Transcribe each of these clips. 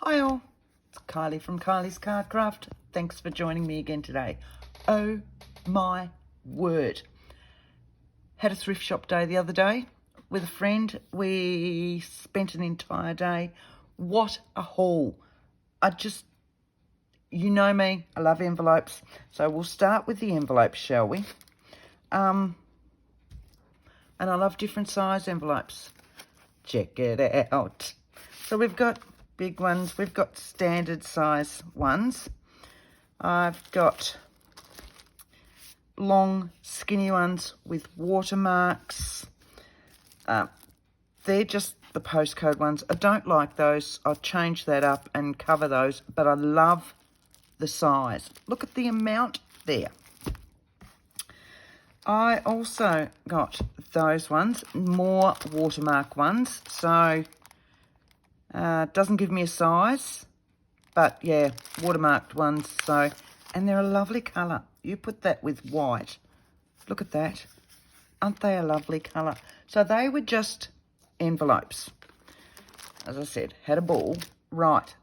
Hi all, it's Kylie from Kylie's Card Craft. Thanks for joining me again today. Oh my word. Had a thrift shop day the other day with a friend. We spent an entire day. What a haul. You know me, I love envelopes. So we'll start with the envelopes, shall we? And I love different size envelopes. Check it out. So we've got big ones, we've got standard size ones. I've got long skinny ones with watermarks. They're just the postcode ones. I don't like those. I'll change that up and cover those, but I love the size. Look at the amount there. I also got those ones, more watermark ones. So doesn't give me a size, but yeah, watermarked ones. So, and they're a lovely colour. You put that with white. Look at that. Aren't they a lovely colour? So they were just envelopes. As I said, had a ball. Right.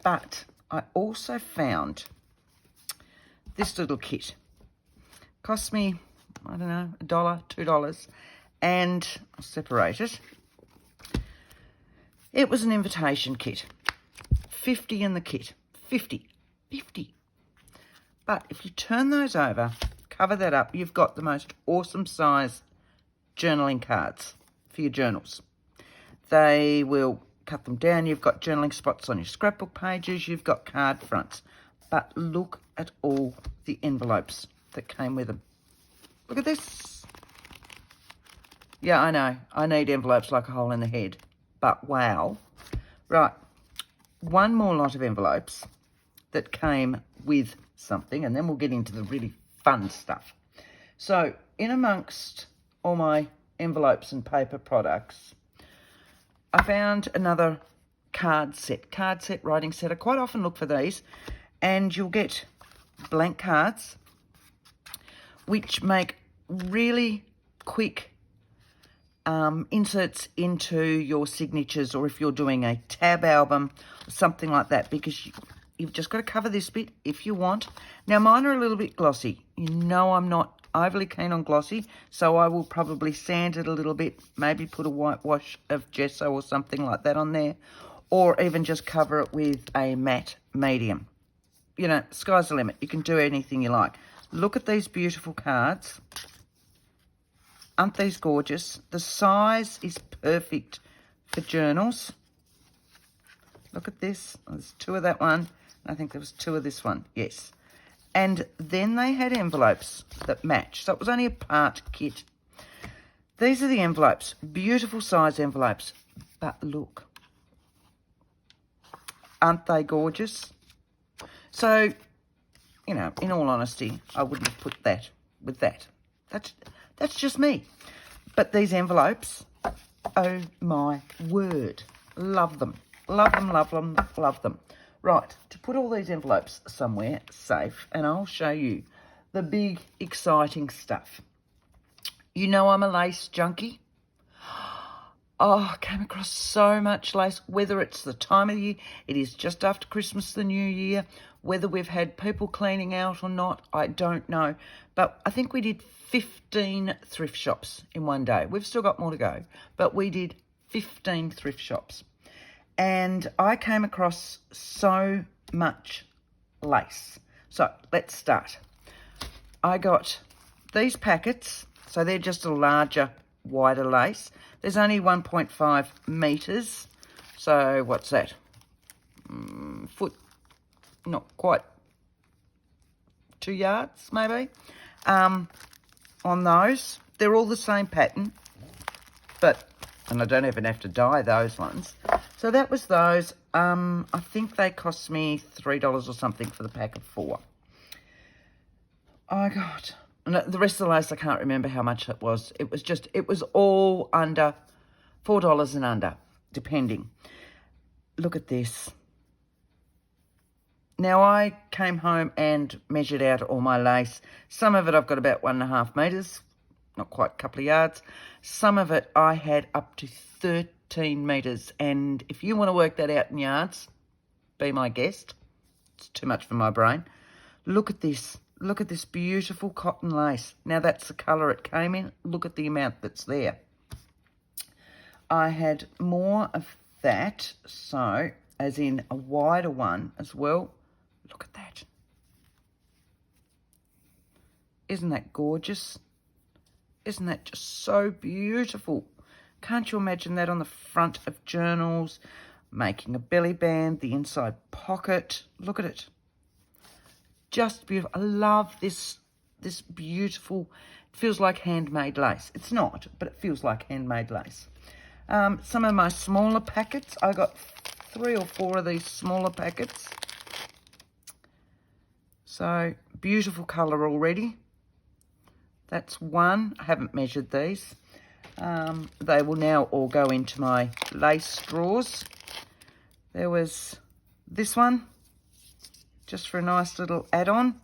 But I also found this little kit. Cost me, I don't know, $1, $2. And I'll separate it. It was an invitation kit. 50 in the kit. 50. But if you turn those over, cover that up, you've got the most awesome size journaling cards for your journals. They will cut them down. You've got journaling spots on your scrapbook pages. You've got card fronts. But look at all the envelopes that came with them. Look at this. Yeah, I know. I need envelopes like a hole in the head. But wow. Right. One more lot of envelopes that came with something, and then we'll get into the really fun stuff. So in amongst all my envelopes and paper products, I found another card set, writing set. I quite often look for these, and you'll get blank cards which make really quick inserts into your signatures, or if you're doing a tab album or something like that, because you've just got to cover this bit if you want. Now mine are a little bit glossy. You know I'm not overly keen on glossy, so I will probably sand it a little bit, maybe put a whitewash of gesso or something like that on there, or even just cover it with a matte medium. You know, sky's the limit. You can do anything you like. Look at these beautiful cards. Aren't these gorgeous? The size is perfect for journals. Look at this. There's 2 of that one. I think there was 2 of this one. Yes. And then they had envelopes that match. So it was only a part kit. These are the envelopes. Beautiful size envelopes. But look. Aren't they gorgeous? So, you know, in all honesty, I wouldn't have put that with that. That's just me. But these envelopes, oh my word. Love them. Love them, love them, love them. Right, to put all these envelopes somewhere safe, and I'll show you the big, exciting stuff. You know I'm a lace junkie. Oh, I came across so much lace, whether it's the time of the year, it is just after Christmas, the New Year, whether we've had people cleaning out or not, I don't know. But I think we did 15 thrift shops in one day. We've still got more to go, but we did 15 thrift shops. And I came across so much lace. So let's start. I got these packets, so they're just a larger, wider lace. There's only 1.5 metres, so what's that? Foot, not quite 2 yards maybe. On those, they're all the same pattern, and I don't even have to dye those ones. So that was those. I think they cost me $3 or something for the pack of 4. Oh God. And the rest of the lace, I can't remember how much it was. It was all under $4 and under, depending. Look at this. Now, I came home and measured out all my lace. Some of it I've got about 1.5 metres, not quite a couple of yards. Some of it I had up to 13 metres. And if you want to work that out in yards, be my guest. It's too much for my brain. Look at this. Look at this beautiful cotton lace. Now, that's the colour it came in. Look at the amount that's there. I had more of that, so as in a wider one as well. Look at that. Isn't that gorgeous? Isn't that just so beautiful? Can't you imagine that on the front of journals, making a belly band, the inside pocket? Look at it. Just beautiful. I love this beautiful, it feels like handmade lace. It's not, but it feels like handmade lace. Some of my smaller packets, I got 3 or 4 of these smaller packets. So, beautiful colour already. That's one. I haven't measured these. They will now all go into my lace drawers. There was this one, just for a nice little add-on.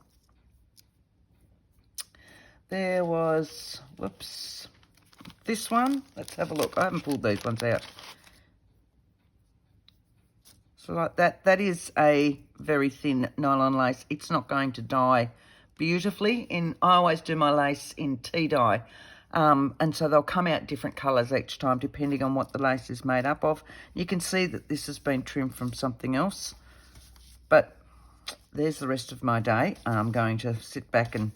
There was, whoops, this one. Let's have a look. I haven't pulled these ones out. So like that, that is a very thin nylon lace. It's not going to dye beautifully. I always do my lace in tea dye. And so they'll come out different colours each time depending on what the lace is made up of. You can see that this has been trimmed from something else. But there's the rest of my day. I'm going to sit back and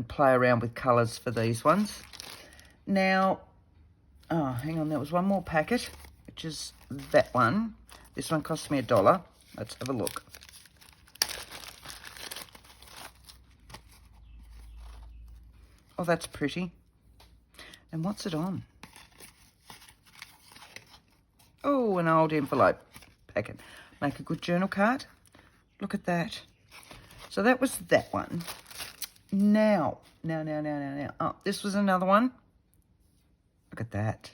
play around with colours for these ones. Now, oh, hang on, there was one more packet, which is that one. This one cost me $1. Let's have a look. Oh, that's pretty. And what's it on? Oh, an old envelope packet. Make a good journal card. Look at that. So that was that one. Now. Oh, this was another one. Look at that.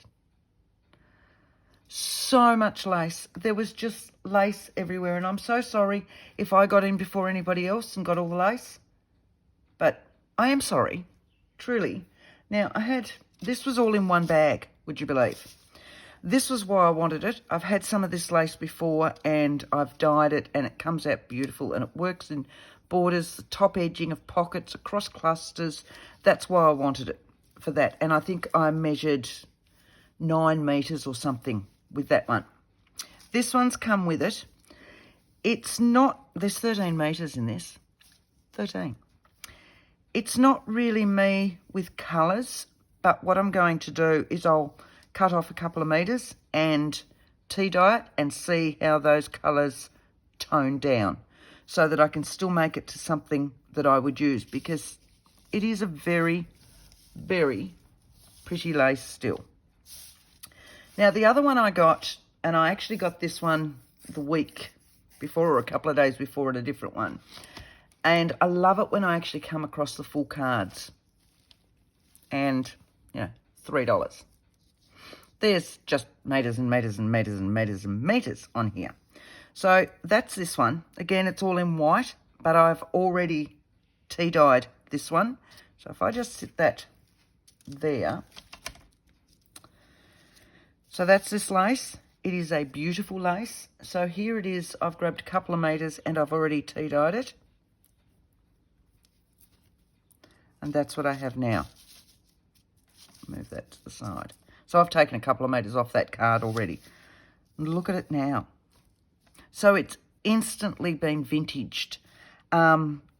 So much lace. There was just lace everywhere. And I'm so sorry if I got in before anybody else and got all the lace. But I am sorry. Truly. Now, this was all in one bag, would you believe? This was why I wanted it. I've had some of this lace before and I've dyed it and it comes out beautiful and it works in borders, the top edging of pockets, across clusters. That's why I wanted it for that. And I think I measured 9 metres or something with that one. This one's come with it. It's not, there's 13 metres in this. 13. It's not really me with colours, but what I'm going to do is I'll cut off a couple of metres and tea dye it and see how those colours tone down so that I can still make it to something that I would use, because it is a very, very pretty lace still. Now, the other one I got, and I actually got this one the week before or a couple of days before at a different one. And I love it when I actually come across the full cards. And, you know, $3. There's just metres and metres and metres and metres and metres on here. So that's this one. Again, it's all in white, but I've already tea dyed this one. So if I just sit that there. So that's this lace. It is a beautiful lace. So here it is. I've grabbed a couple of metres and I've already tea dyed it. And that's what I have now. Move that to the side. So I've taken a couple of metres off that card already. And look at it now. So it's instantly been vintaged.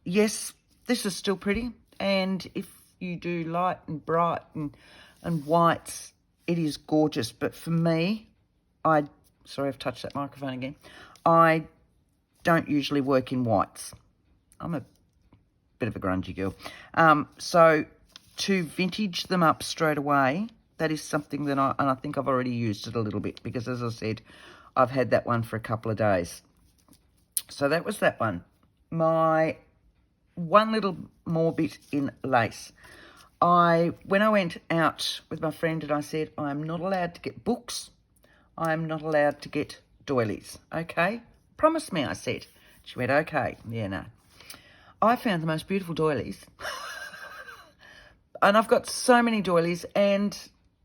Yes, this is still pretty. And if you do light and bright and whites, it is gorgeous. But for me, sorry, I've touched that microphone again. I don't usually work in whites. I'm a bit of a grungy girl. So to vintage them up straight away, that is something that I think I've already used it a little bit, because as I said, I've had that one for a couple of days. So that was that one. My one little more bit in lace. When I went out with my friend and I said, I'm not allowed to get books. I'm not allowed to get doilies. Okay? Promise me, I said. She went, okay. Yeah, no. I found the most beautiful doilies. And I've got so many doilies, and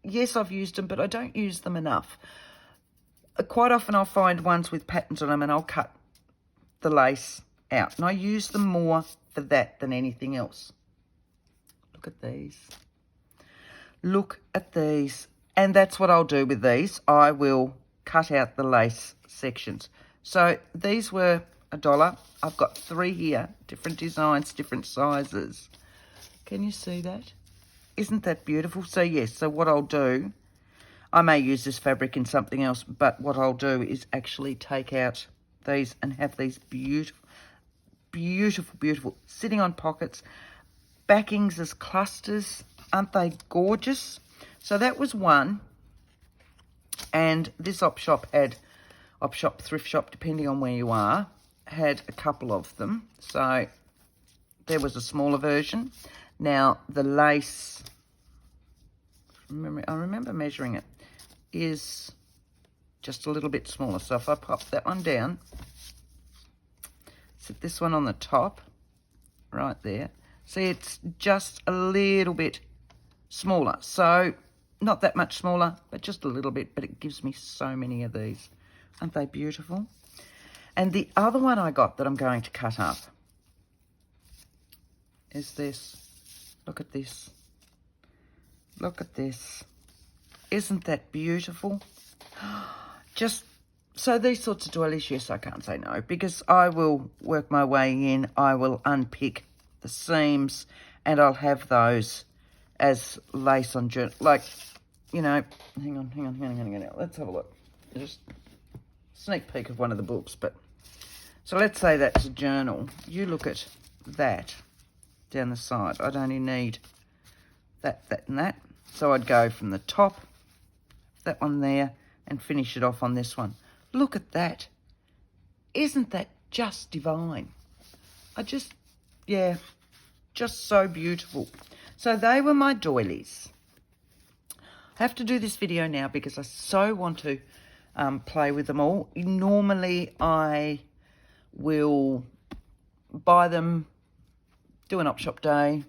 yes, I've used them, but I don't use them enough. Quite often I'll find ones with patterns on them and I'll cut the lace out. And I use them more for that than anything else. Look at these. Look at these. And that's what I'll do with these. I will cut out the lace sections. So these were $1. I've got 3 here, different designs, different sizes. Can you see that? Isn't that beautiful? So yes, so what I'll do, I may use this fabric in something else, but what I'll do is actually take out these and have these beautiful, beautiful, beautiful, sitting on pockets, backings as clusters. Aren't they gorgeous? So that was one. And this op shop, thrift shop, depending on where you are, had a couple of them. So there was a smaller version. Now the lace, I remember measuring it, is just a little bit smaller. So if I pop that one down, sit this one on the top, right there. See, it's just a little bit smaller. So not that much smaller, but just a little bit. But it gives me so many of these. Aren't they beautiful? And the other one I got that I'm going to cut up is this. Look at this. Look at this. Isn't that beautiful? Just, so these sorts of doilies, yes, I can't say no, because I will work my way in. I will unpick the seams, and I'll have those as lace on journal. Like, you know, hang on. Let's have a look. Just sneak peek of one of the books. But so let's say that's a journal. You look at that down the side. I'd only need that, and that. So I'd go from the top, that one there, and finish it off on this one. Look at that. Isn't that just divine? Yeah, just so beautiful. So they were my doilies. I have to do this video now because I so want to play with them all. Normally I will buy them, do an op shop day,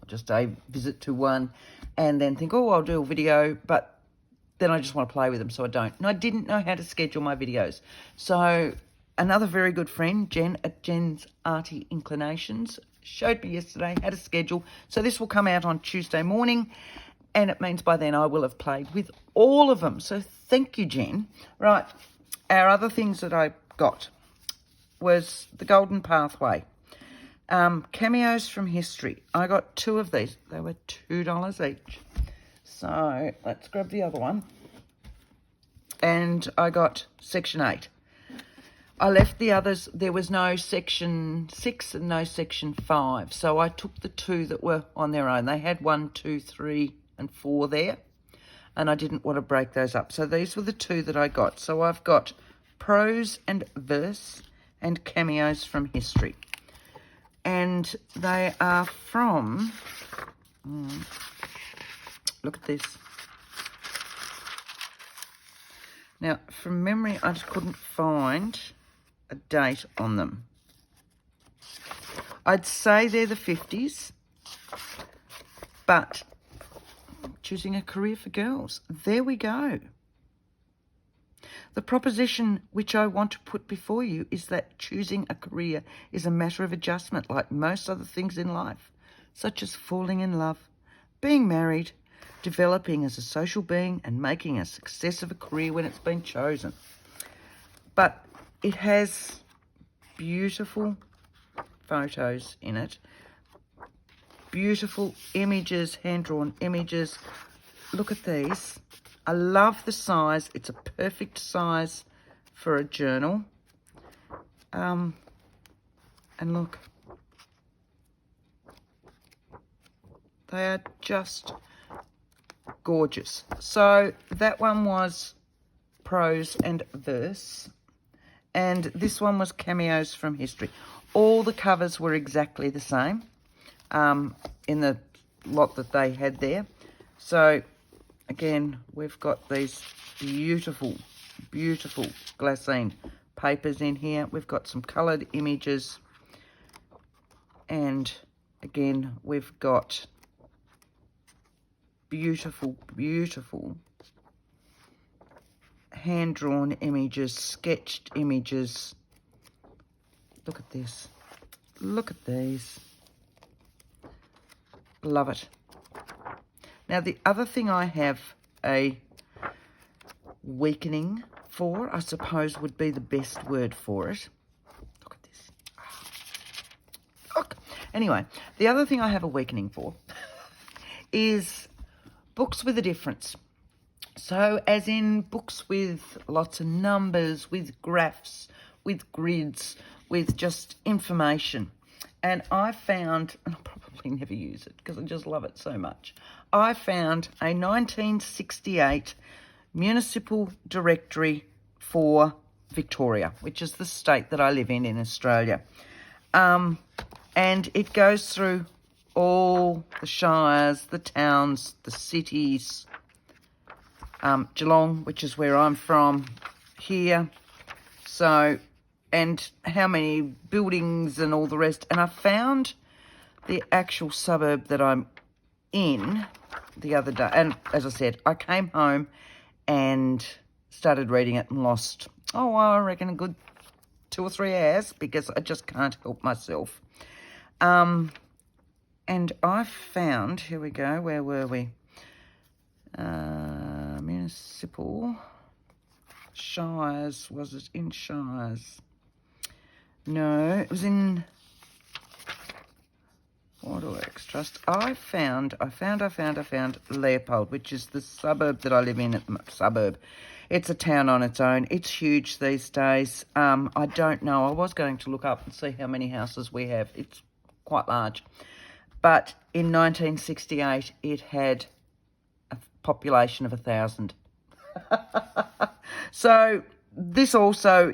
or just a visit to one, and then think, oh, I'll do a video, but then I just want to play with them, so I don't. And I didn't know how to schedule my videos. So another very good friend, Jen at Jen's Arty Inclinations, showed me yesterday how to schedule. So this will come out on Tuesday morning, and it means by then I will have played with all of them. So thank you, Jen. Right, our other things that I got was the Golden Pathway. Cameos from History. I got 2 of these. They were $2 each. So let's grab the other one. And I got section 8. I left the others. There was no section 6 and no section 5. So I took the 2 that were on their own. They had 1, 2, 3, and 4 there. And I didn't want to break those up. So these were the 2 that I got. So I've got prose and verse and cameos from history. And they are from, look at this. Now, from memory, I just couldn't find a date on them. I'd say they're the 50s, but choosing a career for girls. There we go. The proposition which I want to put before you is that choosing a career is a matter of adjustment, like most other things in life, such as falling in love, being married, developing as a social being, and making a success of a career when it's been chosen. But it has beautiful photos in it, beautiful images, hand-drawn images. Look at these. I love the size. It's a perfect size for a journal. And look, they are just gorgeous. So that one was prose and verse, and this one was cameos from history. All the covers were exactly the same in the lot that they had there. So again, we've got these beautiful, beautiful glassine papers in here. We've got some coloured images. And again, we've got beautiful, beautiful hand-drawn images, sketched images. Look at this. Look at these. Love it. Now, the other thing I have a weakening for, I suppose would be the best word for it. Look at this. Look. Anyway, the other thing I have a weakening for is books with a difference. So, as in books with lots of numbers, with graphs, with grids, with just information. And I found, and I'll probably never use it because I just love it so much, I found a 1968 municipal directory for Victoria, which is the state that I live in Australia. And it goes through all the shires, the towns, the cities, Geelong, which is where I'm from, here. So, and how many buildings and all the rest. And I found the actual suburb that I'm in the other day. And as I said, I came home and started reading it and lost, I reckon a good 2 or 3 hours because I just can't help myself. And I found, here we go, where were we? Municipal shires, was it in shires? No, it was in Waterworks Trust. I found Leopold, which is the suburb that I live in. Suburb. It's a town on its own. It's huge these days. I don't know. I was going to look up and see how many houses we have. It's quite large. But in 1968, it had a population of 1,000. So this also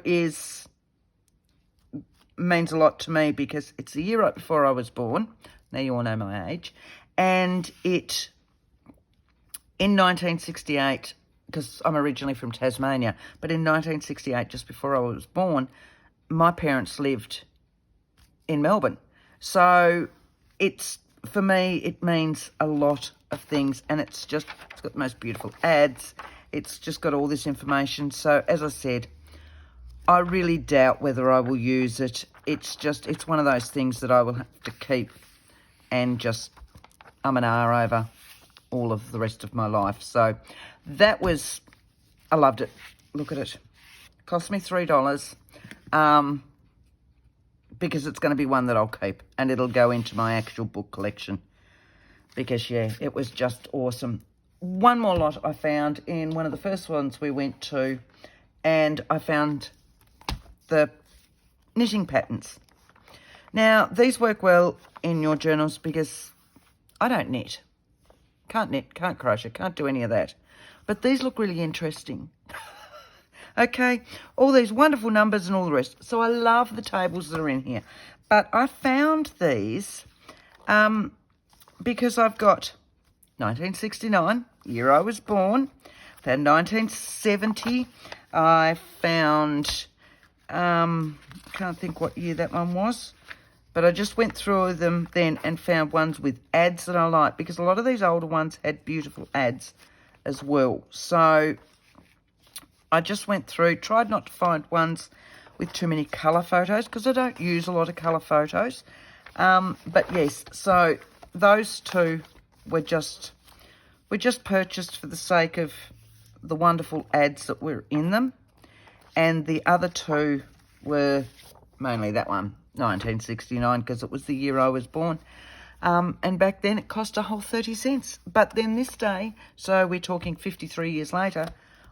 means a lot to me because it's the year right before I was born. Now you all know my age. And in 1968, because I'm originally from Tasmania, but in 1968, just before I was born, my parents lived in Melbourne. So for me, it means a lot of things, and it's got the most beautiful ads. It's just got all this information. So as I said, I really doubt whether I will use it. It's one of those things that I will have to keep and just an R over all of the rest of my life. So I loved it. Look at it. Cost me $3 because it's going to be one that I'll keep and it'll go into my actual book collection because, yeah, it was just awesome. One more lot I found in one of the first ones we went to, and I found the knitting patterns. Now, these work well in your journals because I don't knit. Can't knit, can't crochet, can't do any of that. But these look really interesting. Okay, all these wonderful numbers and all the rest. So I love the tables that are in here. But I found these because I've got 1969, year I was born. Found 1970. I found, can't think what year that one was. But I just went through them then and found ones with ads that I like because a lot of these older ones had beautiful ads as well. So I just went through, tried not to find ones with too many colour photos because I don't use a lot of colour photos. But yes, so those two were just purchased for the sake of the wonderful ads that were in them. And the other two were mainly that one, 1969, because it was the year I was born. And back then it cost a whole 30 cents. But then this day, so we're talking 53 years later,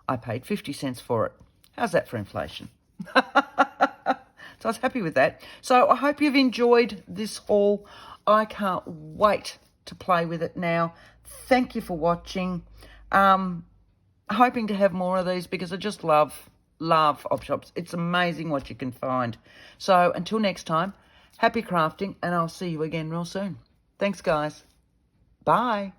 I paid 50 cents for it. How's that for inflation? So I was happy with that. So I hope you've enjoyed this haul. I can't wait to play with it now. Thank you for watching. Hoping to have more of these because I just love op shops. It's amazing what you can find. So until next time, happy crafting, and I'll see you again real soon. Thanks, guys. Bye.